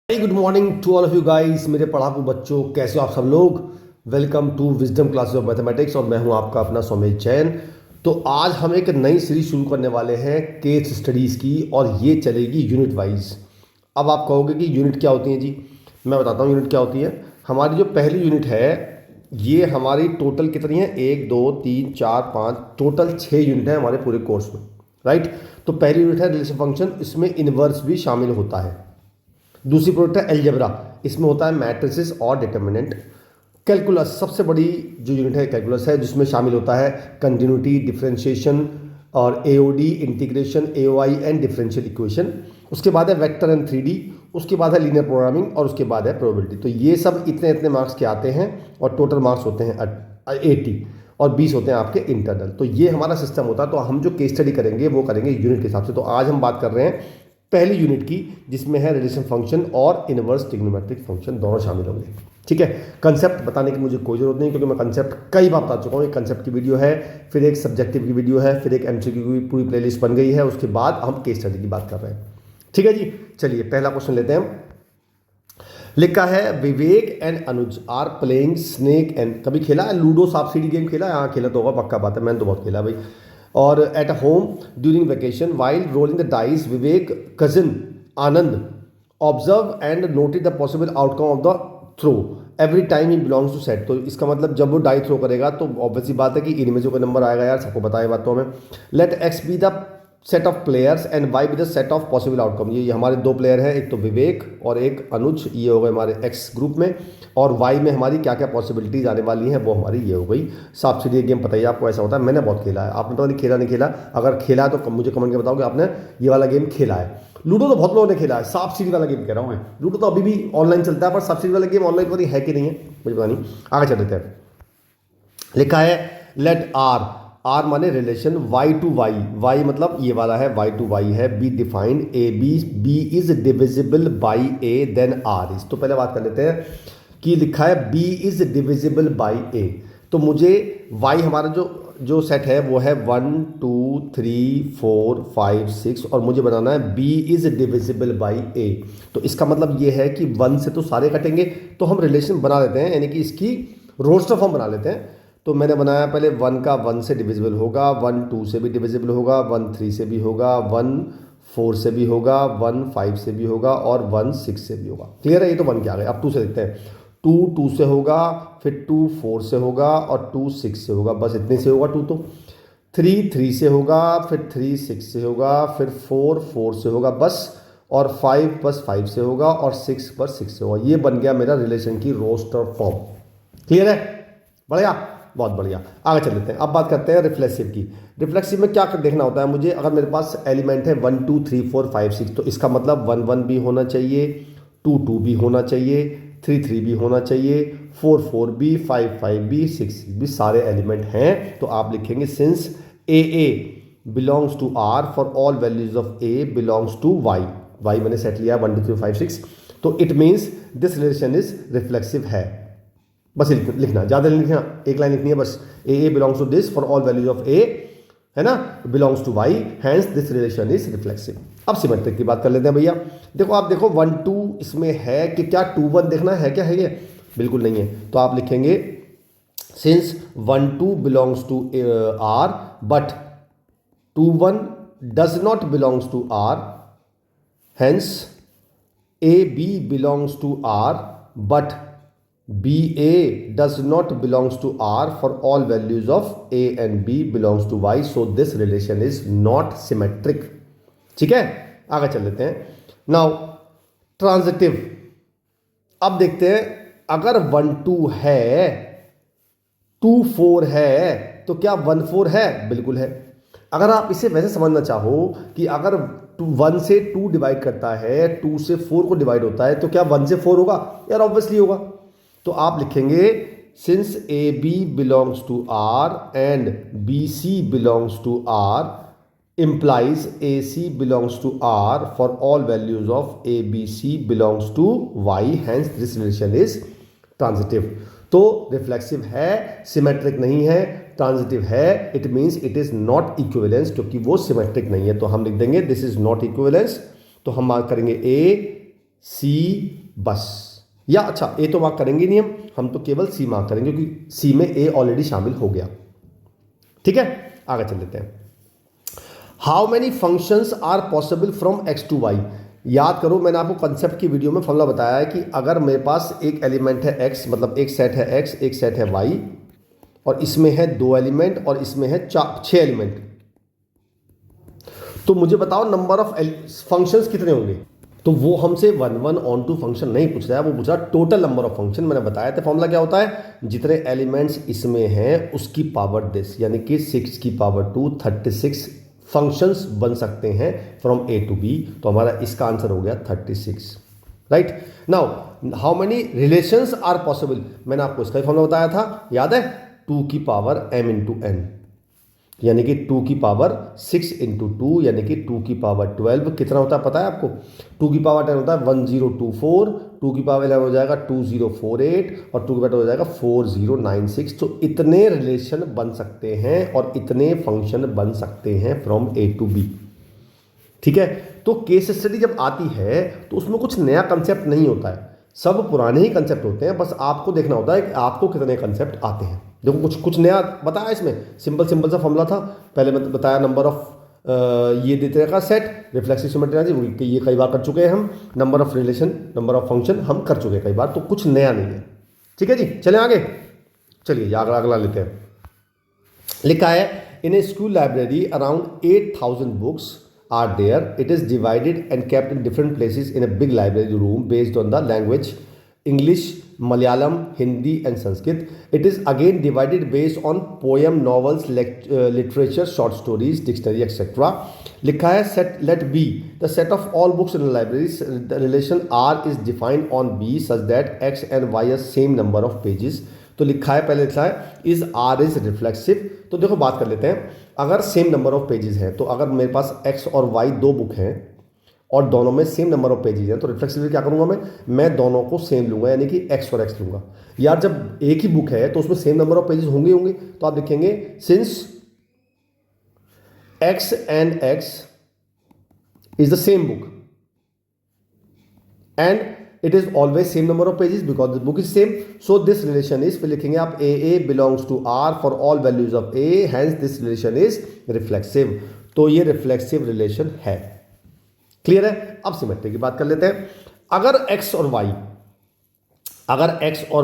Good morning to all of you guys, मेरे पढ़ाकू बच्चों, कैसे हो आप सब लोग। Welcome to Wisdom Classes of mathematics और मैं हूं आपका अपना सौमेश जैन। तो आज हम एक नई सीरीज शुरू करने वाले हैं केस स्टडीज़ की, और ये चलेगी यूनिट वाइज। अब आप कहोगे कि यूनिट क्या होती है जी। मैं बताता हूँ यूनिट क्या होती है। हमारी जो पहली यूनिट है, ये हमारी टोटल कितनी है, 1 2 3 4 5, टोटल 6 यूनिट है हमारे पूरे कोर्स में, राइट। तो पहली यूनिट है रिलेशन फंक्शन, इसमें इनवर्स भी शामिल होता है। दूसरी प्रोडक्ट है एलजेब्रा, इसमें होता है मैट्रिसेस और डिटर्मिनेंट। कैलकुलस, सबसे बड़ी जो यूनिट है कैलकुलस है, जिसमें शामिल होता है कंटिन्यूटी, डिफरेंशिएशन और AOD, integration, AOI and differential equation. उसके बाद है वेक्टर एंड 3D, उसके बाद है लीनियर प्रोग्रामिंग और उसके बाद है प्रोबेबिलिटी। तो ये सब इतने इतने मार्क्स के आते हैं और टोटल मार्क्स होते हैं 80 और 20 होते हैं आपके इंटरनल। तो ये हमारा सिस्टम होता है। तो हम जो केस स्टडी करेंगे वो करेंगे यूनिट के हिसाब से। तो आज हम बात कर रहे हैं पहली यूनिट की, जिसमें है रिलेशन फंक्शन और इनवर्स ट्रिग्नोमेट्रिक फंक्शन, दोनों शामिल होंगे। ठीक है। कंसेप्ट बताने की मुझे कोई जरूरत नहीं, क्योंकि मैं कंसेप्ट कई बार बता चुका हूँ। एक कंसेप्ट की वीडियो है, फिर एक सब्जेक्टिव की वीडियो है, फिर एक एमसीक्यू की पूरी प्लेलिस्ट बन गई है। उसके बाद हम केस स्टडी की बात कर रहे हैं। ठीक है जी, चलिए पहला क्वेश्चन लेते हैं। लिखा है Vivek and Anuj are playing snake and, कभी खेला है लूडो सांप सीढ़ी गेम खेला है? हाँ खेला तो होगा, पक्का बात है, मैंने तो बहुत खेला भाई। और at home during vacation while rolling the dice, Vivek cousin Anand observe and notice the possible outcome of the throw every time he belongs to set. तो इसका मतलब जब वो डाई थ्रो करेगा तो ऑब्वियसली बात है कि इनमें से कोई नंबर आएगा यार, सबको बताया बात तो हमें। Let X be the set of players and Y be the set of possible outcome. ये हमारे दो प्लेयर हैं, एक तो विवेक और एक अनुज, ये हो गए हमारे एक्स ग्रुप में। और वाई में हमारी क्या क्या पॉसिबिलिटीज आने वाली हैं वो हमारी ये हो गई। सांप सीढ़ी गेम पता ही आपको, ऐसा होता है, मैंने बहुत खेला है। आपने पता नहीं खेला नहीं खेला, अगर खेला है तो मुझे कमेंट करके बताओ कि आपने ये वाला गेम खेला है। लूडो तो बहुत लोगों ने खेला है, सांप सीढ़ी वाला गेम कह रहा हूँ मैं। लूडो तो अभी भी ऑनलाइन चलता है, पर सांप सीढ़ी वाला गेम ऑनलाइन पता नहीं है कि नहीं है, मुझे पता नहीं। आगे चल देते हैं। लिखा है लेट आर, आर माने relation Y to Y, Y मतलब ये वाला है, वाई टू वाई है, B defined A B, B is divisible by A then R is. तो पहले बात कर लेते हैं कि लिखा है B is divisible by A. तो मुझे वाई हमारा जो जो सेट है वो है 1 2 3 4 5 6, और मुझे बनाना है B is divisible by A. तो इसका मतलब ये है कि 1 से तो सारे कटेंगे, तो हम रिलेशन बना लेते हैं, यानी कि इसकी रोस्टर फॉर्म बना लेते हैं। तो मैंने बनाया पहले 1 का 1 से डिविजिबल होगा, 1 2 से भी डिविजिबल होगा, 1 3 से भी होगा, 1 4 से भी होगा, 1 5 से भी होगा और 1 6 से भी होगा। क्लियर है, ये तो 1 के आ गए। अब 2 से देखते हैं। 2 2 से होगा, फिर 2 4 से होगा और 2 6 से होगा, बस इतने से होगा 2। तो 3 3 से होगा, फिर 3 6 से होगा, फिर 4 4 से होगा बस, और 5 बस 5 से होगा, और 6 पर 6 से होगा। ये बन गया मेरा रिलेशन की रोस्टर फॉर्म। क्लियर है, बढ़िया, बहुत बढ़िया। आगे चल लेते हैं। अब बात करते हैं रिफ्लेक्सिव की। रिफ्लेक्सिव में क्या देखना होता है मुझे, अगर मेरे पास एलिमेंट है 1 2 3 4 5 6, तो इसका मतलब 1 1 भी होना चाहिए, 2 2 भी होना चाहिए, 3 3 भी होना चाहिए, 4 4 भी, 5 5 भी, 6 6 भी, सारे एलिमेंट हैं। तो आप लिखेंगे since A belongs to R for all values of A belongs to Y, Y मैंने सेट लिया 1 2 3 5 6, तो it means this relation is reflexive है। बस लिखना, ज़्यादा नहीं लिखना, एक लाइन लिखनी है बस। A belongs to this for all values of A, है ना, belongs to Y, hence this relation is reflexive. अब सिमेट्रिक की बात कर लेते हैं भैया। देखो आप देखो 1 2 इसमें है कि क्या 2 1 देखना है क्या, है ये बिल्कुल नहीं है। तो आप लिखेंगे since 1 2 belongs to R but 2 1 does not belongs to R, hence A B belongs to R but BA does not belongs to R for all values of A and B belongs to Y, so this relation is not symmetric। ठीक है, आगे चल लेते हैं। Now transitive, अब देखते हैं अगर 1 2 है, 2 4 है, तो क्या 1 4 है? बिल्कुल है। अगर आप इसे वैसे समझना चाहो कि अगर 1 से 2 डिवाइड करता है, 2 से 4 को डिवाइड होता है, तो क्या 1 से 4 होगा? यार ऑब्वियसली होगा। तो आप लिखेंगे since A B belongs to R and B C belongs to R implies A C belongs to R for all values of A B C belongs to Y, hence this relation is transitive. तो reflexive है, symmetric नहीं है, transitive है, it means it is not equivalence, क्योंकि वो symmetric नहीं है। तो हम लिख देंगे दिस इज नॉट इक्विवेलेंस। तो हम मार्क करेंगे ए सी बस, या अच्छा ए तो मार्क करेंगे नहीं हम तो केवल सी मार्क करेंगे क्योंकि सी में ए ऑलरेडी शामिल हो गया। ठीक है, आगे चल लेते हैं। How many functions are possible from X to Y. याद करो मैंने आपको कंसेप्ट की वीडियो में फॉर्मूला बताया है कि अगर मेरे पास एक एलिमेंट है एक्स, मतलब एक सेट है एक्स, एक सेट है वाई, और इसमें है 2 एलिमेंट और इसमें है 6 एलिमेंट, तो मुझे बताओ नंबर ऑफ फंक्शंस कितने होंगे। तो वो हमसे 1 1 ऑन टू फंक्शन नहीं पूछ रहा है, वो पूछ रहा है टोटल नंबर ऑफ फंक्शन। मैंने बताया था फॉर्मूला क्या होता है, जितने एलिमेंट्स इसमें हैं उसकी पावर दिस, यानी कि 6 की पावर 2 36 फंक्शंस बन सकते हैं फ्रॉम ए टू बी। तो हमारा इसका आंसर हो गया 36। Right now how many relations are possible, मैंने आपको इसका ही फॉर्मूला बताया था, याद है, 2 की पावर m इंटू एन, यानी कि 2 की पावर 6 इंटू 2 यानी कि 2 की पावर 12 कितना होता है पता है आपको, 2 की पावर 10 होता है 1024, 2 की पावर 11 हो जाएगा 2048 और 2 की पावर हो जाएगा 4096। तो इतने रिलेशन बन सकते हैं और इतने फंक्शन बन सकते हैं फ्रॉम ए टू बी। ठीक है, तो केस स्टडी जब आती है तो उसमें कुछ नया कंसेप्ट नहीं होता है, सब पुराने ही कंसेप्ट होते हैं, बस आपको देखना होता है कि आपको कितने कंसेप्ट आते हैं। देखो कुछ नया बताया इसमें, सिंपल सा फॉर्मूला था, पहले मैं बताया नंबर ऑफ ये देते का सेट, रिफ्लेक्सिव सिमेट्री ये कई बार कर चुके हैं हम, number of relation, number of function हम कर चुके हैं कई बार, तो कुछ नया नहीं है। ठीक है जी, चलें आगे, चलिए अगला लेते हैं। लिखा है in a school library around 8000 books are there. It is divided and kept in different places in a big library room based on the language English, Malayalam, Hindi and Sanskrit. It is again divided based on poem, novels, literature, short stories, dictionary, etc. लिखा है set let B the set of all books in the library. The relation R is defined on B such that X and Y are same number of pages. तो लिखा है, पहले लिखा है is are is reflexive. तो देखो बात कर लेते हैं, अगर सेम नंबर ऑफ पेजेस हैं, तो अगर मेरे पास एक्स और वाई 2 बुक हैं और दोनों में सेम नंबर ऑफ पेजेस हैं, तो रिफ्लेक्सिव क्या करूंगा मैं दोनों को सेम लूंगा, यानी कि एक्स और एक्स लूंगा। यार जब एक ही बुक है तो उसमें सेम नंबर ऑफ पेजेस होंगे, तो आप लिखेंगे since x and x is the same book and it is always same number of pages because the book is same, so this relation is, फिर लिखेंगे आप a belongs to r for all values of a, hence this relation is reflexive। तो ये reflexive relation है, clear है। अब symmetry की बात कर लेते हैं। अगर x और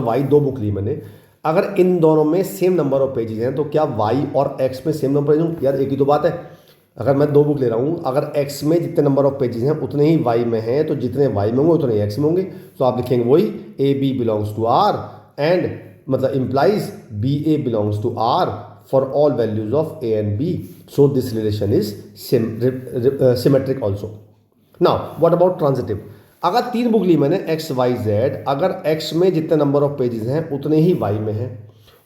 y 2 बुक ली मैंने, अगर इन दोनों में सेम नंबर ऑफ पेजेस हैं, तो क्या y और x में सेम नंबर पेज होंगे? यार एक ही तो बात है, अगर मैं 2 बुक ले रहा हूँ, अगर x में जितने नंबर ऑफ पेजेस हैं उतने ही y में हैं, तो जितने y में होंगे उतने ही x में होंगे। तो आप लिखेंगे वही A B belongs to R and मतलब implies B A belongs to R for all values of A and B, so this relation is symmetric also. Now what about transitive, अगर 3 बुक ली मैंने x y z, अगर x में जितने number of pages हैं उतने ही y में हैं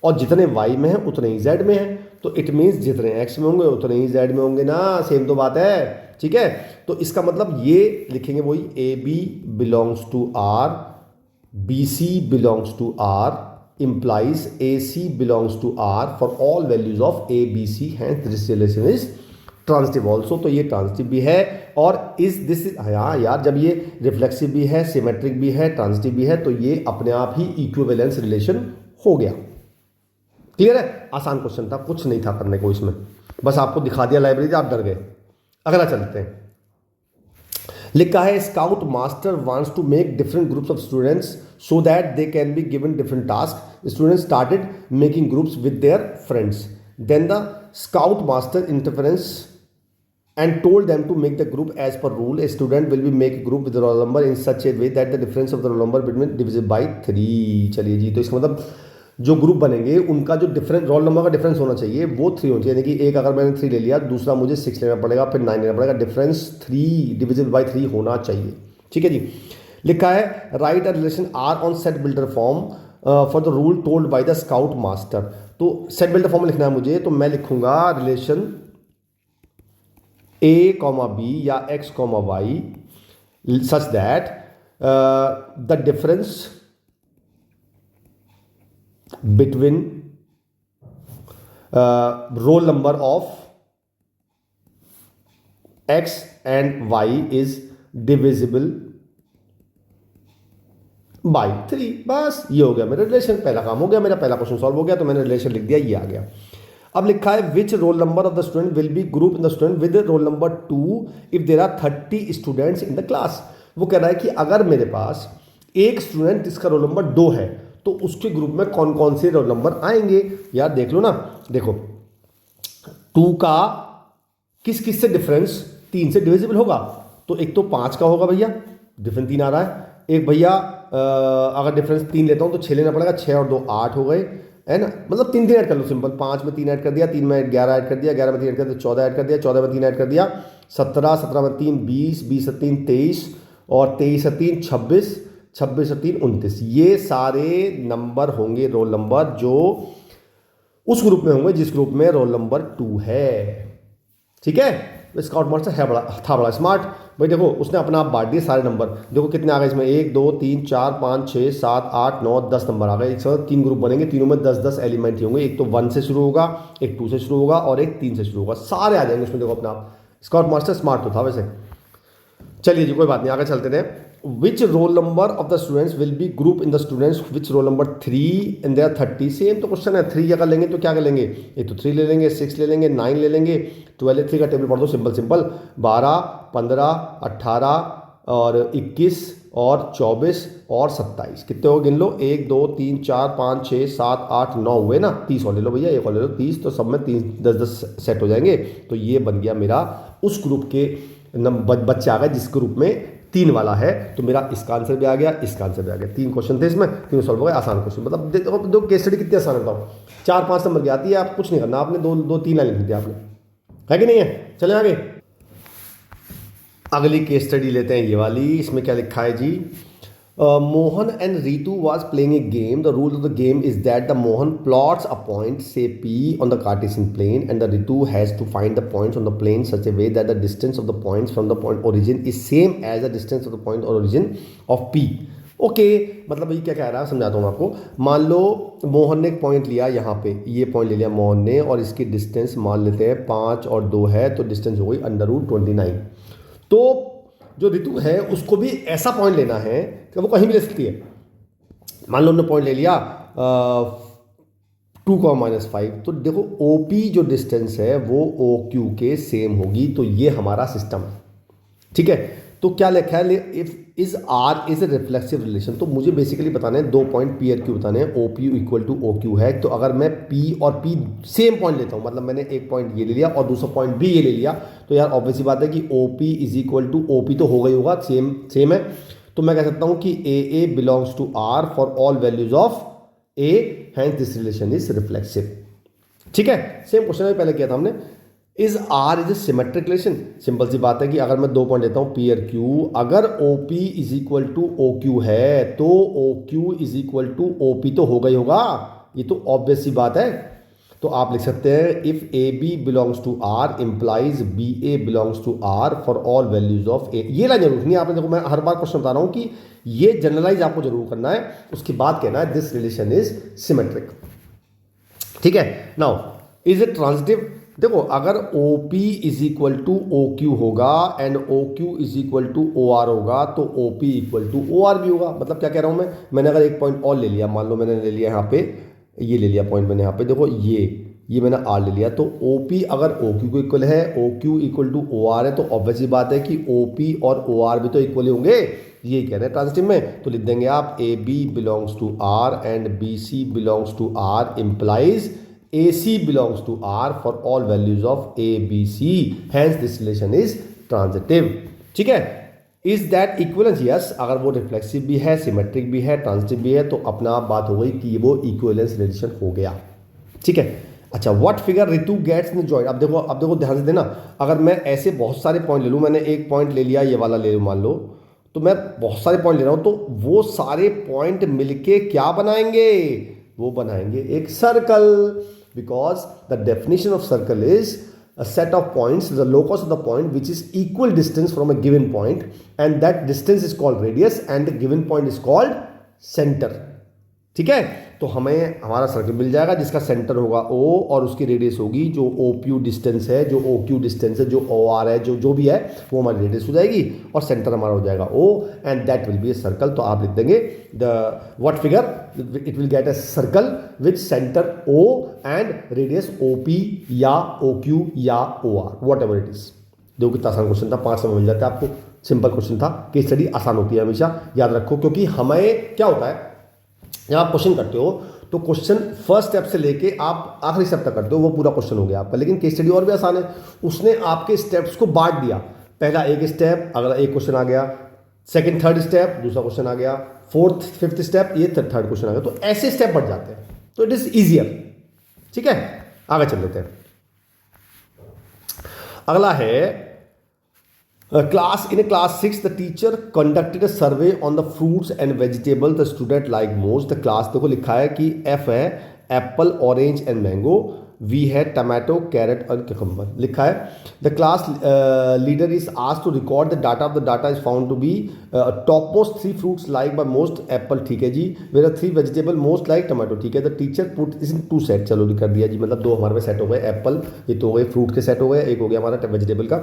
और जितने y में हैं उतने ही z में हैं, तो इट मीन्स जितने x में होंगे उतने ही z में होंगे ना, सेम तो बात है। ठीक है, तो इसका मतलब ये लिखेंगे वही A B belongs to R, B C belongs to R implies A C belongs to R for all values of A B C, hence this relation is transitive also. तो ये ट्रांजिटिव भी है और इज दिस, हाँ यार जब ये reflexive भी है, सिमेट्रिक भी है, ट्रांजिटिव भी है, तो ये अपने आप ही इक्विवेलेंस रिलेशन हो गया। क्लियर है, आसान क्वेश्चन था, कुछ नहीं था करने को इसमें, बस आपको दिखा दिया लाइब्रेरी, आप डर गए। अगला चलते हैं। लिखा है scout master wants to make different groups of students so that they can be given different task. Students started making groups with their friends, then the scout master interference and told them to make the group as per rule. A student will be make a group with the roll number in such a way that the difference of the roll number between divisible by 3। चलिए जी, तो इसका मतलब जो group बनेंगे उनका जो difference roll number का difference होना चाहिए वो 3 होना चाहिए, यानी कि एक अगर मैंने 3 ले लिया, दूसरा मुझे 6 लेना पड़ेगा, फिर 9 लेना पड़ेगा, डिफरेंस 3 डिविजिबल बाय 3 होना चाहिए। ठीक है जी, लिखा है write a relation R on set builder form for the rule told by the scout master. तो सेट बिल्डर फॉर्म लिखना है मुझे, तो मैं लिखूंगा रिलेशन a comma b या x comma y such that the difference between roll number of x and y is divisible by 3, बस ये हो गया मेरा रिलेशन, पहला काम हो गया, मेरा पहला क्वेश्चन सॉल्व हो गया, तो मैंने रिलेशन लिख दिया, ये आ गया। अब लिखा है which roll number of the student will be group in the student with roll number 2 if there are 30 students in the class. वो कह रहा है कि अगर मेरे पास एक स्टूडेंट जिसका रोल नंबर 2 है तो उसके ग्रुप में कौन कौन से रोल नंबर आएंगे। यार देख लो ना, देखो 2 का किस किस से डिफरेंस 3 से डिविजिबल होगा, तो एक तो 5 का होगा भैया, डिफरेंस 3 आ रहा है। एक भैया अगर डिफरेंस 3 लेता हूं तो 6 लेना पड़ेगा, 6 और 2 8 हो गए, है ना, मतलब 3 3 ऐड कर लो सिंपल, 5 में 3 ऐड कर दिया, 3 में 11 ऐड कर दिया, 11 में 3 ऐड कर दिया 14 ऐड कर दिया, 14 में 3 ऐड कर दिया 17, 17 में 3 20, 20 से 3 23 और 23 से 3 26, 26 से 3 29। ये सारे नंबर होंगे रोल नंबर जो उस ग्रुप में होंगे जिस ग्रुप में रोल नंबर 2 है। ठीक है, स्काउट मास्टर है बड़ा स्मार्ट भाई। देखो उसने अपना आप बांट दिए सारे नंबर, देखो कितने आ गए इसमें, 1 2 3 4 5 6 7 8 9 10 नंबर आ गए। एक साथ 3 ग्रुप बनेंगे, तीनों में 10 10 एलिमेंट ही होंगे, एक तो 1 से शुरू होगा, एक 2 से शुरू होगा और एक 3 से शुरू होगा, सारे आ जाएंगे उसमें। देखो अपना आप स्काउट मास्टर स्मार्ट तो था वैसे। चलिए जी कोई बात नहीं, आगे चलते रहे। Which roll number of the students will be group in the students which roll number 3 and there 30। Same तो क्वेश्चन है, 3 अगर लेंगे तो क्या कर लेंगे, एक तो 3 ले लेंगे, 6 ले लेंगे, 9 ले लेंगे, 12 3 का टेबल पढ़ दो सिंपल सिंपल, 12 15 18 और 21 और 24 और 27, कितने हो गिन लो, 1 2 3 4 5 6 7 8 9 हुए ना, 30 और ले लो भैया, एक और ले लो 30, तो सब में 3 10 10 सेट हो जाएंगे। तो ये बन गया मेरा उस ग्रुप के बच्चे आ गए जिस ग्रुप में 3 वाला है, तो मेरा इसका आंसर भी आ गया, इसका आंसर भी आ गया। 3 क्वेश्चन थे इसमें, 3 सॉल्व हो गए, आसान क्वेश्चन। मतलब दो केस स्टडी कितनी आसान बताओ, 4 5 नंबर की आती है, आप कुछ नहीं करना, आपने 2 3 लाइन लिख दिया आपने, है कि नहीं है। चले आगे, अगली केस स्टडी लेते हैं ये वाली। इसमें क्या लिखा है जी, Mohan and Ritu was playing a game. The rule of the game is that the Mohan plots a point, say P, on the Cartesian plane, and the Ritu has to find the points on the plane such a way that the distance of the points from the point origin is same as the distance of the point origin of P. Okay मतलब ये क्या कह रहा है समझाता हूँ आपको। मान लो मोहन ने एक पॉइंट लिया यहाँ पे, ये पॉइंट ले लिया मोहन ने, और इसकी डिस्टेंस मान लेते हैं 5 और 2 है, तो डिस्टेंस हो गई √29। तो जो ऋतु है उसको भी ऐसा पॉइंट लेना है कि वो कहीं भी ले सकती है। मान लो हमने पॉइंट ले लिया 2,-5, तो देखो OP जो डिस्टेंस है वो OQ के सेम होगी, तो ये हमारा सिस्टम है। ठीक है, तो क्या लिखा है, if is R is a reflexive relation. तो मुझे बेसिकली बताने हैं 2 पॉइंट P और Q बताने हैं, OP इक्वल टू OQ है। तो अगर मैं P और P सेम पॉइंट लेता हूँ, मतलब मैंने एक पॉइंट ये ले लिया और दूसरा पॉइंट B ये ले लिया, तो यार ऑब्वियस सी बात है कि OP is equal to OP तो होगा ही होगा, सेम है। तो मैं कह सकता हूँ कि AA belongs to R for all values of A, hence this relation is reflexive. ठीक है, सेम क्वेश्चन में पहले किया था हमने। Is R is a symmetric relation. Simple सी बात है कि अगर मैं 2 पॉइंट लेता हूँ P और Q, अगर OP is equal to OQ है तो OQ is equal to OP तो होगा ही होगा, ये तो ऑब्वियस सी बात है। तो आप लिख सकते हैं if AB belongs to R implies BA belongs to R for all values of A। ये लाइन जरूर नहीं, आपने देखो मैं हर बार क्वेश्चन बता रहा हूँ कि ये जनरलाइज आपको जरूर करना है, उसके बाद कहना है दिस रिलेशन इज सिमेट्रिक। ठीक है, नाउ इज इट ट्रांजिटिव। देखो अगर OP is equal to OQ होगा and OQ is equal to OR होगा, तो OP इक्वल टू OR भी होगा। मतलब क्या कह रहा हूं मैंने अगर एक पॉइंट और ले लिया, मान लो मैंने ले लिया यहाँ पे, ये ले लिया पॉइंट मैंने यहाँ पे, देखो ये मैंने R ले लिया, तो OP अगर OQ को इक्वल है, OQ इक्वल टू OR है, तो ऑब्वियसली बात है कि OP और OR भी तो इक्वल होंगे। ये कह रहे हैं ट्रांजिटिव में, तो लिख देंगे आप AB belongs to R and BC belongs to R इम्प्लाइज AC belongs to R for all values of A, B, C. Hence this relation is transitive. ठीक है, is that equivalence? Yes, अगर वो रिफ्लेक्सिव भी है, सिमेट्रिक भी है, transitive भी है, तो अपना बात हो गई कि वो इक्विवेलेंस रिलेशन हो गया। ठीक है, अच्छा what figure Ritu gets in joint. अब देखो ध्यान से देना, अगर मैं ऐसे बहुत सारे पॉइंट ले लूँ, मैंने एक पॉइंट ले लिया, ये वाला ले लूँ मान लो, तो मैं बहुत सारे पॉइंट ले रहा हूँ, तो वो सारे पॉइंट मिलके क्या बनाएंगे, वो बनाएंगे एक circle. Because the definition of circle is a set of points, the locus of the point which is equal distance from a given point, and that distance is called radius and the given point is called center. ठीक है, तो हमें हमारा circle मिल जाएगा जिसका centre होगा O और उसकी रेडियस होगी जो OQ डिस्टेंस है, जो OQ डिस्टेंस है, जो OR है, जो भी है वो हमारी रेडियस हो जाएगी और सेंटर हमारा हो जाएगा O and that will be a circle. तो आप लिख देंगे the what figure, it will get a circle with centre O and radius OP या OQ या OR what ever it is. देखो कितना आसान क्वेश्चन था, 5 समय मिल जाता है आपको, सिंपल क्वेश्चन था। केस स्टडी आसान होती है हमेशा, याद रखो, क्योंकि हमें क्या होता है जब आप क्वेश्चन करते हो तो क्वेश्चन फर्स्ट स्टेप से लेके आप आखिरी स्टेप तक करते हो, वो पूरा क्वेश्चन हो गया आपका। लेकिन केस स्टडी और भी आसान है, उसने आपके स्टेप्स को बांट दिया। पहला एक स्टेप, अगला एक क्वेश्चन आ गया, सेकंड थर्ड स्टेप दूसरा क्वेश्चन आ गया, फोर्थ फिफ्थ स्टेप ये थर्ड क्वेश्चन आ गया, तो ऐसे स्टेप बढ़ जाते हैं, तो इट इज ईजियर। ठीक है, आगे चल लेते हैं। अगला है in a class 6 the teacher conducted a survey on the fruits and vegetables the student like most। the class देखो लिखा है कि F है apple, orange and mango, V है टमाटो, कैरेट और cucumber लिखा है। The class leader is asked to record the data of the data is found to be top most 3 fruits like by most apple, ठीक है जी, where 3 vegetable most like tomato, ठीक है। The teacher put is in 2 set, चलो कर दिया जी, मतलब 2 हमारे में सेट हो गए, एप्पल ये तो हो गए फ्रूट के सेट हो गए, एक हो गया हमारा वेजिटेबल का।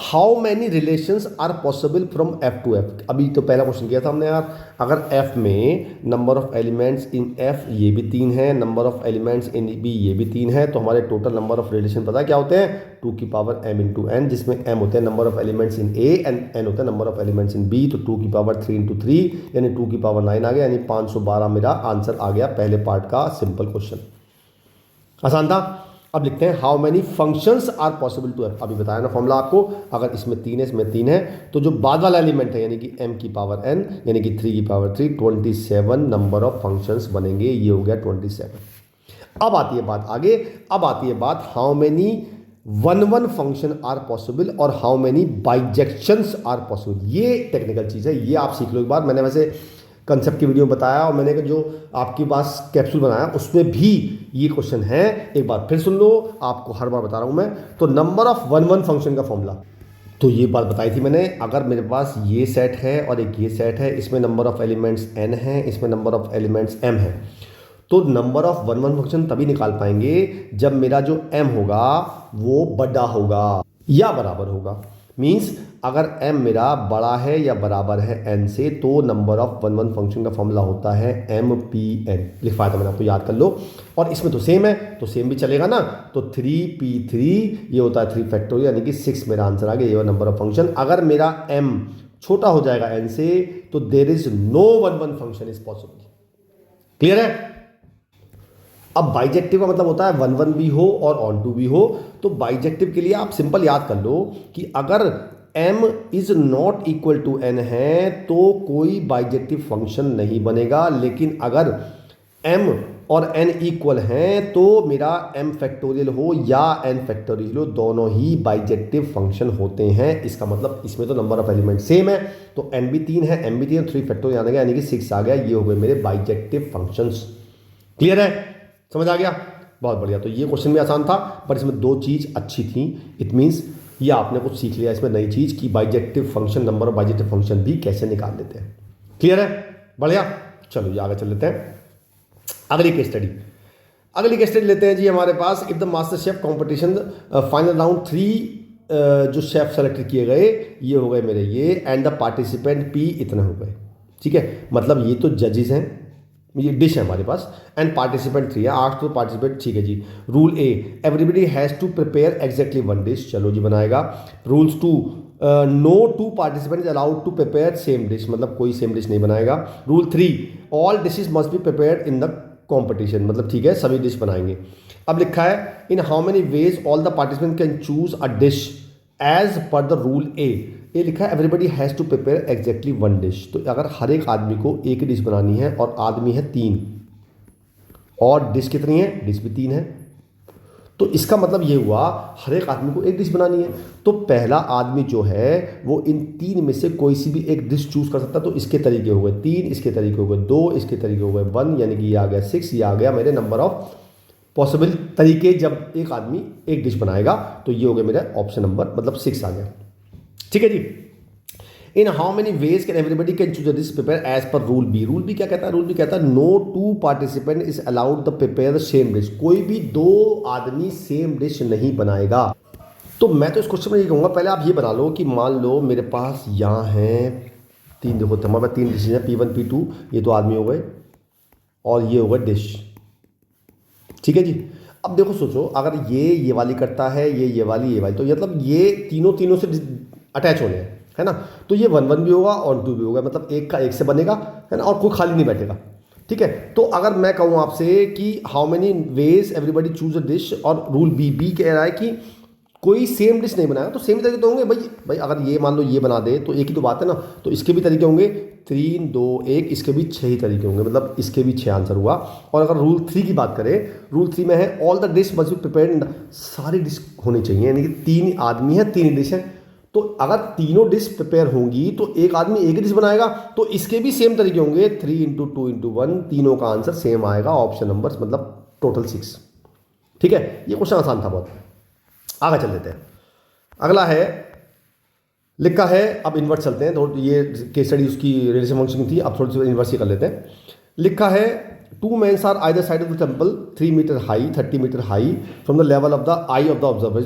How many relations are possible from F to F, अभी तो पहला क्वेश्चन किया था हमने यार, अगर F में number of elements in F ये भी 3 है, number of elements in B ये भी 3 है, तो हमारे टोटल नंबर ऑफ रिलेशन पता है क्या होते हैं, 2 की पावर m इंटू n, जिसमें m होते हैं number of elements in A and n होता है number of elements in B, तो 2 की पावर 3 इंटू 3 यानी 2 की पावर 9 आ गया, यानी 512 मेरा आंसर आ गया पहले पार्ट का सिंपल क्वेश्चन। आसान था। अब लिखते हैं how many functions are possible to F, अभी बताया ना फॉर्मूला आपको, अगर इसमें 3 है इसमें 3 है, तो जो बाद वाला एलिमेंट है यानी कि m की पावर n यानी कि 3 की पावर 3, 27 नंबर ऑफ फंक्शंस बनेंगे, ये हो गया 27। अब आती है बात आगे, अब आती है बात how many one function are possible और how many bijections are possible. ये टेक्निकल चीज़ है, ये आप सीख लो एक बार। मैंने वैसे कंसेप्ट की वीडियो में बताया और मैंने जो आपके पास कैप्सूल बनाया उसमें भी ये क्वेश्चन है, एक बार फिर सुन लो, आपको हर बार बता रहा हूँ मैं। तो नंबर ऑफ वन फंक्शन का फॉर्मूला, तो ये बात बताई थी मैंने, अगर मेरे पास ये सेट है और एक ये सेट है, इसमें नंबर ऑफ एलिमेंट्स n है, इसमें नंबर ऑफ एलिमेंट्स m है, तो नंबर ऑफ वन फंक्शन तभी निकाल पाएंगे जब मेरा जो m होगा वो बड़ा होगा या बराबर होगा। मींस अगर m मेरा बड़ा है या बराबर है n से, तो नंबर ऑफ वन फंक्शन का फॉर्मूला होता है MPN, लिखवाया था मैंने आपको, याद कर लो। और इसमें तो सेम है, तो सेम भी चलेगा ना, तो 3p3 ये होता है 3 फैक्टोरियल यानी कि 6 मेरा आंसर आ गया, ये नंबर ऑफ फंक्शन। अगर मेरा m छोटा हो जाएगा n से, तो there is no one function is possible. Clear है। अब बाइजेक्टिव का मतलब होता है 1 भी हो और ऑन टू भी हो, तो बाइजेक्टिव के लिए आप सिंपल याद कर लो कि अगर m is not equal to n है तो कोई बाइजेक्टिव फंक्शन नहीं बनेगा, लेकिन अगर m और n इक्वल हैं तो मेरा m फैक्टोरियल हो या n फैक्टोरियल हो, दोनों ही बाइजेक्टिव फंक्शन होते हैं। इसका मतलब इसमें तो नंबर ऑफ एलिमेंट सेम है, तो n भी 3 है, m भी 3 है, 3 फैक्टोरियल आ गया यानी कि 6 आ गया, ये हो गए मेरे बाइजेक्टिव फंक्शंस। क्लियर है, समझ आ गया, बहुत बढ़िया। तो ये क्वेश्चन भी आसान था, पर इसमें 2 चीज़ अच्छी थी। इट मीन्स ये आपने कुछ सीख लिया इसमें नई चीज़ कि bijective function, number of bijective function भी कैसे निकाल लेते हैं। क्लियर है, बढ़िया। चलो ये आगे चल लेते हैं अगली केस स्टडी। अगली केस स्टडी लेते हैं जी हमारे पास, if the master chef competition final round 3 जो शेफ सेलेक्ट किए गए ये हो गए मेरे ये, एंड द पार्टिसिपेंट P इतने हो गए, ठीक है। मतलब ये तो जजेस हैं, ये डिश है हमारे पास, एंड पार्टिसिपेंट 3 है, 8 तो पार्टिसिपेंट, ठीक है जी। Rule A, everybody has to prepare exactly 1 dish, चलो जी बनाएगा। Rules 2, no 2 participant allowed to prepare same dish, मतलब कोई सेम डिश नहीं बनाएगा। Rule 3, all dishes must be prepared in the competition, मतलब ठीक है सभी डिश बनाएंगे। अब लिखा है in how many ways all the participant can choose a dish as per the rule A, ये लिखा है everybody has to prepare exactly 1 dish, तो अगर हर एक आदमी को एक डिश बनानी है और आदमी है 3 और डिश कितनी है, डिश भी 3 है, तो इसका मतलब ये हुआ हर एक आदमी को एक डिश बनानी है, तो पहला आदमी जो है वो इन 3 में से कोई सी भी एक डिश चूज कर सकता है। तो इसके तरीके हो गए 3, इसके तरीके हो गए 2, इसके तरीके हो गए 1, यानी कि ये आ गया 6, ये आ गया मेरे नंबर ऑफ पॉसिबल तरीके जब एक आदमी एक डिश बनाएगा, तो ये हो गया मेरा ऑप्शन नंबर मतलब 6 आ गया, ठीक है जी। In how many ways can everybody can choose this prepare as per rule B. Rule B क्या कहता है? रूल बी कहता है no two participant is allowed the prepare the same dish. कोई भी दो आदमी सेम डिश नहीं बनाएगा। तो मैं तो इस क्वेश्चन में ये कहूँगा, पहले आप ये बना लो कि मान लो मेरे पास यहाँ है तीन, देखो हमारे पास तीन डिशेज हैं, P1 P2, ये तो आदमी हो गए और ये हो गए डिश। ठीक है जी। अब देखो सोचो, अगर ये वाली करता है, ये वाली, तो मतलब ये तीनों से अटैच होने हैं, है ना। तो ये 1-1 भी होगा और 2 भी होगा, मतलब एक का एक से बनेगा, है ना, और कोई खाली नहीं बैठेगा। ठीक है। तो अगर मैं कहूँ आपसे कि how many veg everybody choose a dish, और रूल बी कह रहा है कि कोई सेम डिश नहीं बनाएगा, तो सेम तरीके तो होंगे भाई अगर ये मान लो ये बना दे तो एक ही तो बात है ना। तो इसके भी तरीके होंगे 3, 2, 1, इसके भी 6 ही तरीके होंगे, मतलब इसके भी 6 आंसर हुआ। और अगर रूल 3 की बात करें, रूल 3 में है all the dish must be prepared, सारी डिश होनी चाहिए, यानी कि 3 आदमी है 3 डिश है। तो अगर तीनों डिश प्रिपेयर होंगी तो एक आदमी एक डिश बनाएगा, तो इसके भी सेम तरीके होंगे 3 × 2 × 1, तीनों का आंसर सेम आएगा, ऑप्शन नंबर मतलब टोटल 6। ठीक है। ये क्वेश्चन आसान था बहुत। आगे चल देते हैं। अगला है, लिखा है, अब इन्वर्स चलते हैं, तो ये केस स्टडी उसकी रिलेशन फंक्शन थी, अब थोड़ी सी इन्वर्स ही कर लेते हैं। लिखा है 2 men's are either side of the temple 3 metre high 30 metre high from the level of the eye of the observer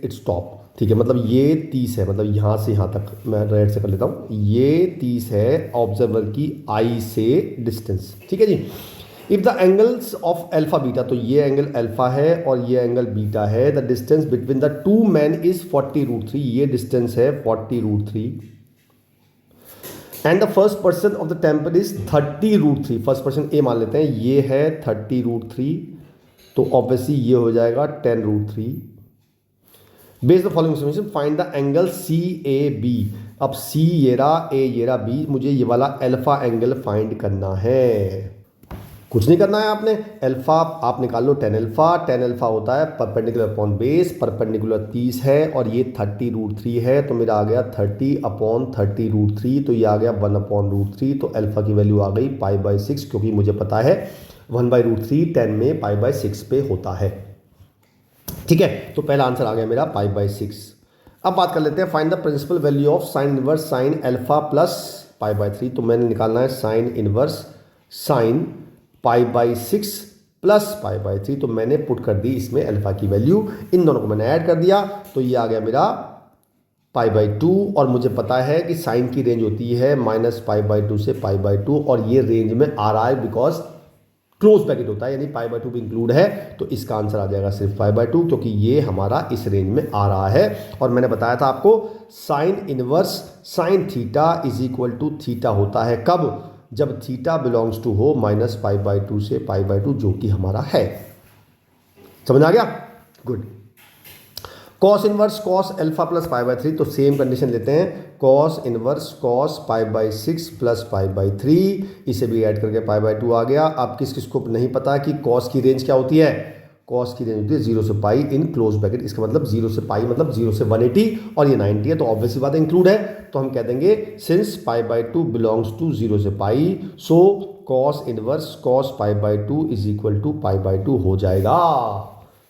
its top. ठीक है, मतलब ये 30 है, मतलब यहाँ से यहाँ तक मैं रेड से कर लेता हूँ, ये 30 है ऑब्जर्वर की आई से डिस्टेंस। ठीक है जी। If the angles of alpha beta, तो ये एंगल अल्फा है और ये एंगल बीटा है, the distance between the 2 man is 40√3, ये डिस्टेंस है 40√3, and the first person of the temple is 30√3, first person A मान लेते हैं, ये है 30√3, तो ऑब्वियसली ये हो जाएगा 10√3। Based the following summation find the angle CAB। अब C ये रहा, A ये रहा, B, मुझे ये वाला अल्फा एंगल फाइंड करना है। कुछ नहीं करना है आपने, अल्फा आप निकाल लो, 10 अल्फा होता है परपेंडिकुलर अपॉन बेस, परपेंडिकुलर 30 है और ये 30√3 है, तो मेरा आ गया 30/30√3, तो ये आ गया 1/√3, तो अल्फा की वैल्यू आ गई π/6, क्योंकि मुझे पता है 1/√3 10 में π/6 पे होता है। ठीक है, तो पहला आंसर आ गया मेरा π/6। अब बात कर लेते हैं find the principal value of sine inverse sine alpha plus π/3, तो मैंने निकालना है साइन इनवर्स साइन π/6 प्लस π/3, तो मैंने पुट कर दी इसमें अल्फा की वैल्यू, इन दोनों को मैंने ऐड कर दिया, तो ये आ गया मेरा π/2, और मुझे पता है कि साइन की रेंज होती है -π/2 से π/2, और ये रेंज में आ रहा है बिकॉज क्लोज ब्रैकेट होता है, यानी π/2 भी इंक्लूड है, तो इसका आंसर आ जाएगा सिर्फ π/2, क्योंकि ये हमारा इस रेंज में आ रहा है। और मैंने बताया था आपको sine inverse sine theta is equal to theta होता है कब? जब थीटा बिलोंग्स टू हो -π/2 से π/2, जो कि हमारा है। समझ आ गया? Good. Cos inverse cos alpha plus π/3, तो सेम कंडीशन लेते हैं, कॉस इनवर्स कॉस π/6 प्लस π/3, इसे भी ऐड करके π/2 आ गया। अब किस किस को नहीं पता कि कॉस की रेंज क्या होती है? कॉस की रेंज होती है 0 से पाई इन क्लोज ब्रैकेट, इसका मतलब 0 से पाई मतलब 0 से 180, और ये 90 है, तो ऑब्वियसली बात है इंक्लूड है, तो हम कह देंगे सिंस π/2 बिलोंग्स टू 0 से pi, so cos inverse cos π/2 is equal to π/2 हो जाएगा।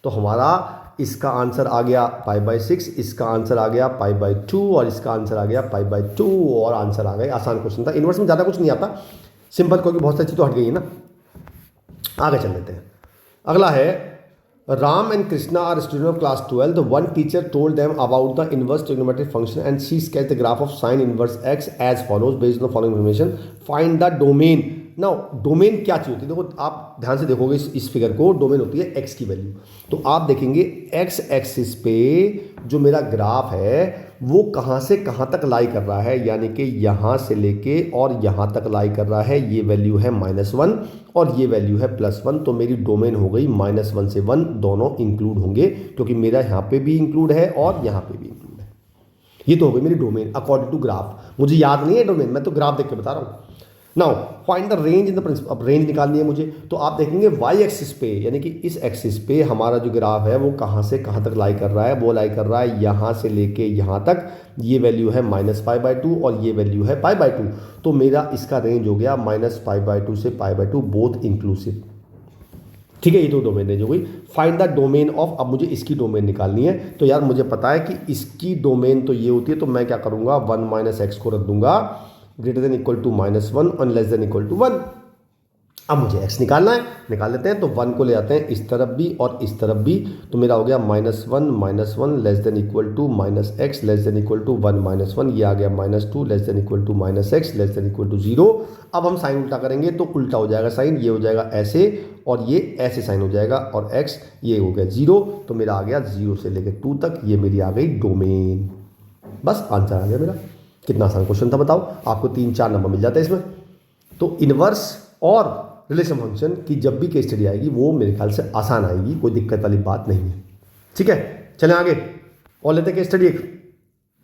तो हमारा इसका आंसर आ गया π/6, इसका आंसर आ गया π/2, और इसका आंसर आ गया π/2, और आंसर आ गए। आसान क्वेश्चन था, इनवर्स में ज़्यादा कुछ नहीं आता, सिंपल, क्योंकि बहुत सारी चीज़ तो हट गई है ना। आगे चल लेते हैं। अगला है Ram and Krishna are students of class 12. The one teacher told them about the inverse trigonometric function and she sketched the graph of sine inverse x as follows based on the following information. Find the domain. Now domain क्या चीज़ होती है? देखो आप ध्यान से देखोगे इस figure को, डोमेन होती है x की वैल्यू, तो आप देखेंगे x एक्सिस पे जो मेरा ग्राफ है वो कहाँ से कहाँ तक लाई कर रहा है, यानी कि यहाँ से लेके और यहाँ तक लाई कर रहा है। ये वैल्यू है -1 और ये वैल्यू है +1, तो मेरी डोमेन हो गई -1 से 1, दोनों इंक्लूड होंगे, क्योंकि मेरा यहाँ पे भी इंक्लूड है और यहाँ पे भी इंक्लूड है। ये तो हो गई मेरी डोमेन अकॉर्डिंग टू ग्राफ। मुझे याद नहीं है डोमेन, मैं तो ग्राफ देख के बता रहा हूँ। Now find the range in the principal, अब रेंज निकालनी है मुझे, तो आप देखेंगे वाई एक्सिस पे, यानी कि इस एक्सिस पे हमारा जो ग्राफ है वो कहाँ से कहाँ तक लाई कर रहा है, वो लाई कर रहा है यहाँ से लेके यहाँ तक, ये वैल्यू है -π/2 और ये वैल्यू है π/2, तो मेरा इसका रेंज हो गया -π/2 से π/2 बोथ इंक्लूसिव। ठीक है, ये तो डोमेन रेंज हो गई। फाइंड द डोमेन ऑफ, अब मुझे इसकी डोमेन निकालनी है। तो यार मुझे पता है कि इसकी डोमेन तो ये होती है, तो मैं क्या करूंगा 1 माइनस एक्स को रख दूंगा ग्रेटर देन इक्वल टू -1 और लेस देन इक्वल टू 1। अब मुझे x निकालना है, निकाल लेते हैं। तो 1 को ले आते हैं इस तरफ भी और इस तरफ भी, तो मेरा हो गया -1 less than equal to -x less than equal to 1 -1, ये आ गया -2 less than equal to -x less than equal to 0। अब हम साइन उल्टा करेंगे तो उल्टा हो जाएगा साइन, ये हो जाएगा ऐसे और ये ऐसे साइन हो जाएगा और x ये हो गया 0। तो मेरा आ गया 0 से लेकर 2 तक, ये मेरी आ गई डोमेन। बस आंसर आ गया मेरा। कितना आसान क्वेश्चन था बताओ, आपको 3-4 नंबर मिल जाते हैं इसमें। तो इनवर्स और रिलेशन फंक्शन की जब भी केस स्टडी आएगी वो मेरे ख्याल से आसान आएगी, कोई दिक्कत वाली बात नहीं है। ठीक है, चलें आगे और लेते हैं केस स्टडी एक।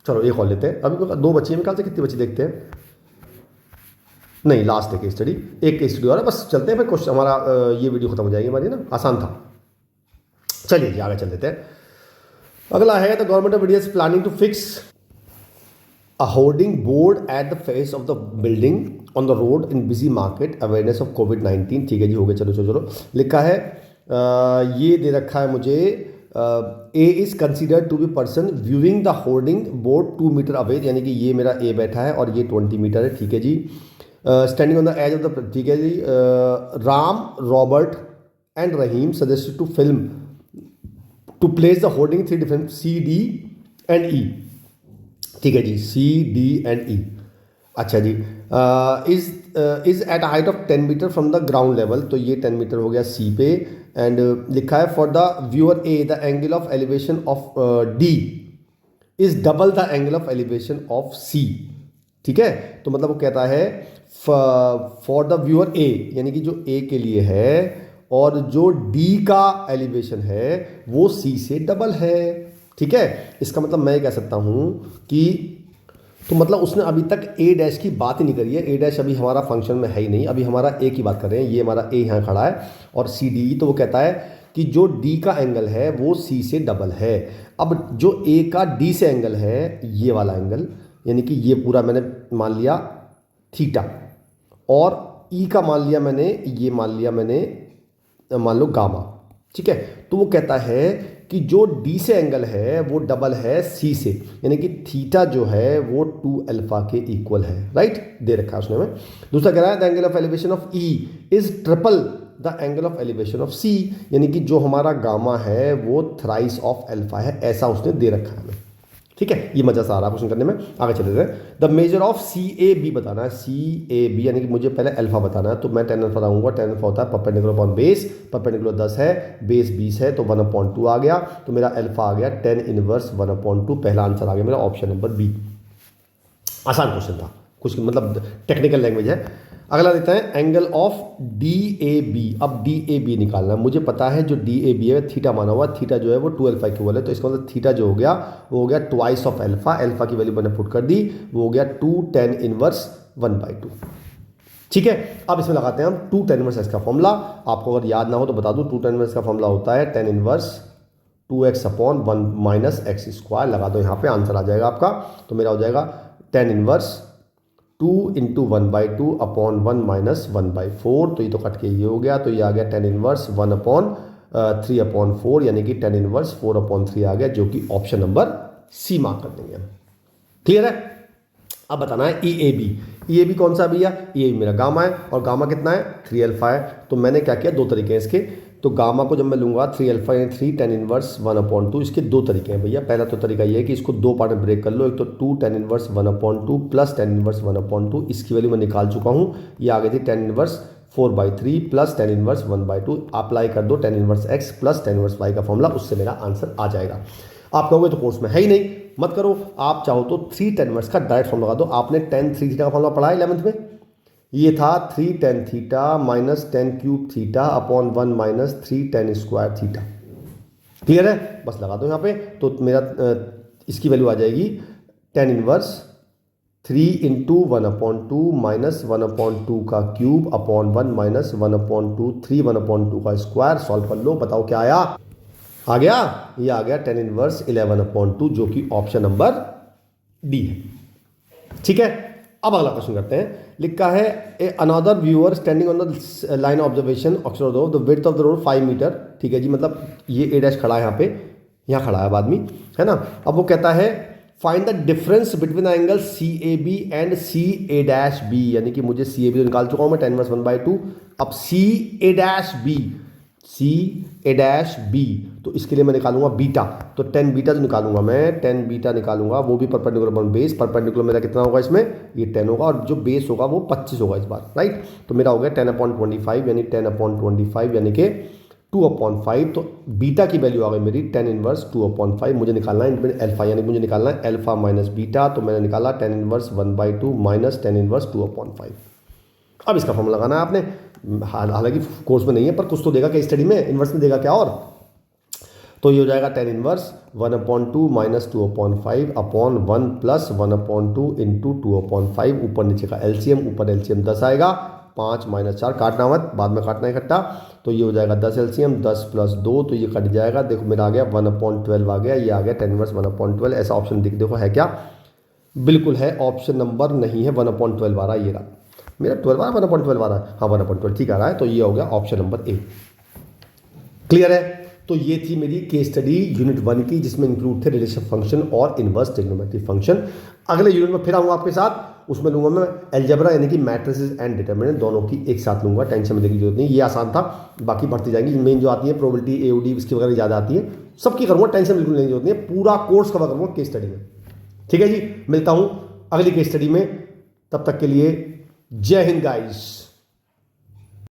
चलो एक और लेते हैं, अभी 2 बची है मेरे ख्याल से। कितनी बची देखते हैं, नहीं लास्ट है केस स्टडी, एक केस स्टडी और है, बस चलते हैं फिर क्वेश्चन हमारा ये वीडियो खत्म हो जाएगी हमारी ना, आसान था। चलिए जी आगे चल देते हैं। अगला है the government of India is planning to fix a hoarding board at the face of the building on the road in busy market awareness of COVID-19। ठीक है जी, हो गया। चलो चलो चलो, लिखा है ये दे रखा है मुझे, A is considered to be person viewing the hoarding board 2 metre away, यानी कि ये मेरा ए बैठा है और ये 20 मीटर है। ठीक है जी, standing on the edge of the, ठीक है जी। Ram, Robert and Rahim suggested to film to place the hoarding 3 different C, D and E. ठीक है जी, सी, डी एंड ई। अच्छा जी, is at height of 10 metre from the ground level, तो ये 10 मीटर हो गया सी पे। एंड लिखा है for the viewer A the angle of elevation of D is double the angle of elevation of C. ठीक है, तो मतलब वो कहता है फॉर द व्यूअर ए, यानी कि जो ए के लिए है, और जो डी का एलिवेशन है वो सी से डबल है। ठीक है, इसका मतलब मैं कह सकता हूं कि, तो मतलब उसने अभी तक ए डैश की बात ही नहीं करी है। ए डैश अभी हमारा फंक्शन में है ही नहीं, अभी हमारा ए की बात कर रहे हैं। ये हमारा ए यहाँ खड़ा है और सी डी, तो वो कहता है कि जो डी का एंगल है वो सी से डबल है। अब जो ए का डी से एंगल है ये वाला एंगल, यानी कि ये पूरा मैंने मान लिया थीटा, और ई का मान लिया मैंने, ये मान लिया मैंने मान लो गामा। ठीक है, तो वो कहता है कि जो डी से एंगल है वो डबल है सी से, यानी कि थीटा जो है वो 2 अल्फा के इक्वल है। राइट, दे रखा है उसने में। दूसरा कह रहा है the angle of elevation of E is triple the angle of elevation of C, यानी कि जो हमारा गामा है वो थ्राइस ऑफ अल्फा है, ऐसा उसने दे रखा है हमें। ठीक है, ये मजा सा आ रहा है क्वेश्चन करने में। आगे चले जाए, the measure of C A B बताना है। सी ए बी यानी कि मुझे पहले अल्फा बताना है, तो मैं 10 अल्फा लाऊंगा। 10 अल्फा होता है परपेंडिकुलर अपॉन बेस, परपेंडिकुलर 10 है, बेस 20 है, तो 1/2 आ गया। तो मेरा अल्फा आ गया 10 इनवर्स 1/2। पहला आंसर आ गया मेरा ऑप्शन नंबर बी। आसान क्वेश्चन था, कुछ मतलब टेक्निकल लैंग्वेज है। अगला देते हैं angle of D A B. अब डी ए बी निकालना है, मुझे पता है जो डी ए बी है थीटा माना हुआ, थीटा जो है वो 2 अल्फा इक्वल है, तो इसका मतलब थीटा जो हो गया वो हो गया ट्वाइस ऑफ अल्फा। अल्फा की वैल्यू मैंने पुट कर दी, वो हो गया 2 tan इनवर्स 1/2। ठीक है, अब इसमें लगाते हैं हम 2 tan इनवर्स एक्स का फॉर्मूला। आपको अगर याद ना हो तो बता दूं, 2 tan इनवर्स का फॉर्मूला होता है tan inverse 2x upon 1 minus x square. लगा दो यहाँ पे, आंसर आ जाएगा आपका। तो मेरा हो जाएगा tan inverse 2 into 1/2 upon 1 minus 1/4, तो ये तो कट के ये हो गया, तो ये आ गया tan इनवर्स 1/3/4, यानी कि tan इनवर्स 4/3 आ गया, जो कि ऑप्शन नंबर सी मार्क कर देंगे। क्लियर है? अब बताना है ई A B. E A B कौन सा भैया? ई ए बी मेरा गामा है, और गामा कितना है 3 अल्फा है। तो मैंने क्या किया, 2 तरीके हैं इसके। तो गामा को जब मैं लूंगा 3 अल्फा यानी 3 tan इनवर्स 1/2, इसके 2 तरीके हैं भैया। पहला तो तरीका ये है कि इसको 2 पार्ट में ब्रेक कर लो। एक तो 2 tan inverse 1/2 plus tan inverse 1/2, इसकी वैल्यू मैं निकाल चुका हूँ, ये आ गई थी tan inverse 4/3 plus tan inverse 1/2। Apply कर दो tan inverse x plus tan inverse y का फॉर्मूला, उससे मेरा आंसर आ जाएगा। आप कहोगे तो कोर्स में है ही नहीं, मत करो। आप चाहो तो 3 tan इनवर्स का डायरेक्ट फॉर्मूला लगा दो। आपने tan 3 थीटा का फॉर्मूला पढ़ा है 11th में, ये था 3 tan theta minus 10 cube theta upon 1 minus 3 tan square theta. Clear है? बस लगा दो यहाँ पे। तो मेरा इसकी वैल्यू आ जाएगी tan इनवर्स 3 इंटू 1/2 माइनस 1/2 का क्यूब अपॉन 1 माइनस 1/2 3 1/2 का स्क्वायर। सॉल्व कर लो, बताओ क्या आया। आ गया, ये आ गया tan इनवर्स 11/2, जो कि ऑप्शन नंबर डी है। ठीक है, अब अगला क्वेश्चन करते हैं। लिखा है a another viewer standing on the line observation of the width of the road 5 metre. ठीक है जी, मतलब ये ए डैश खड़ा है यहाँ पे, यहाँ खड़ा है अब आदमी, है ना। अब वो कहता है find the difference between the angle C A B and C A dash B, यानी कि मुझे सी ए बी तो निकाल चुका हूँ मैं, tan इनवर्स 1/2। अब सी A dash B, C A dash B, तो इसके लिए मैं निकालूंगा बीटा, तो tan बीटा तो निकालूंगा मैं, tan बीटा निकालूंगा, वो भी परपेंडिकुलर अपॉन बेस। परपेंडिकुलर मेरा कितना होगा इसमें, ये 10 होगा, और जो बेस होगा वो 25 होगा इस बार, राइट। तो मेरा हो गया 10/25 यानी 10/25 यानी कि 2/5। तो बीटा की वैल्यू आ गई मेरी tan इनवर्स 2/5। मुझे निकालना है इनमें अल्फा, यानी मुझे निकालना है अल्फा माइनस बीटा, तो मैंने निकाला tan inverse 1/2 minus tan inverse 2/5। अब इसका फॉर्मूला लगाना है आपने, हालांकि कोर्स में नहीं है पर कुछ तो देगा केस स्टडी में, इनवर्स में देगा क्या और। तो ये हो जाएगा tan inverse 1/2 minus 2/5 upon 1 plus 1/2 into 2/5। ऊपर नीचे का एलसीएम, ऊपर एलसीएम 10 आएगा, 5 माइनस 4 काटना मत, बाद में काटना है इकट्ठा। तो ये हो जाएगा 10 एलसीएम, 10 प्लस 2, तो ये कट जाएगा। देखो मेरा आ गया 1/12 आ गया, ये आ गया tan इनवर्स 1/12। ऐसा ऑप्शन देखो है क्या, बिल्कुल है, ऑप्शन नंबर नहीं है 1/12 आ रहा है, ये रहा मेरा 12 आ रहा है, 1/12 आ रहा है, हाँ 1/12 ठीक आ रहा है। तो ये हो गया ऑप्शन नंबर ए। क्लियर है। तो ये थी मेरी केस स्टडी यूनिट 1 की, जिसमें इंक्लूड थे रिलेशन फंक्शन और इनवर्स ट्रिग्नोमेट्रिक फंक्शन। अगले यूनिट में फिर आऊँगा आपके साथ, उसमें लूंगा मैं अलजेब्रा यानी कि मैट्रिसेस एंड डिटरमिनेंट, दोनों की एक साथ लूंगा, टेंशन में देखने की जरूरत नहीं। ये आसान था, बाकी बढ़ती जाएंगी, मेन जो आती है प्रोबेबिलिटी एओडी इसकी वगैरह ज़्यादा आती है, सबकी करूँगा, टेंशन बिल्कुल लेने की जरूरत नहीं है, पूरा कोर्स कवर करूँगा केस स्टडी में। ठीक है जी, मिलता हूँ अगली केस स्टडी में, तब तक के लिए जय हिंद गाइस।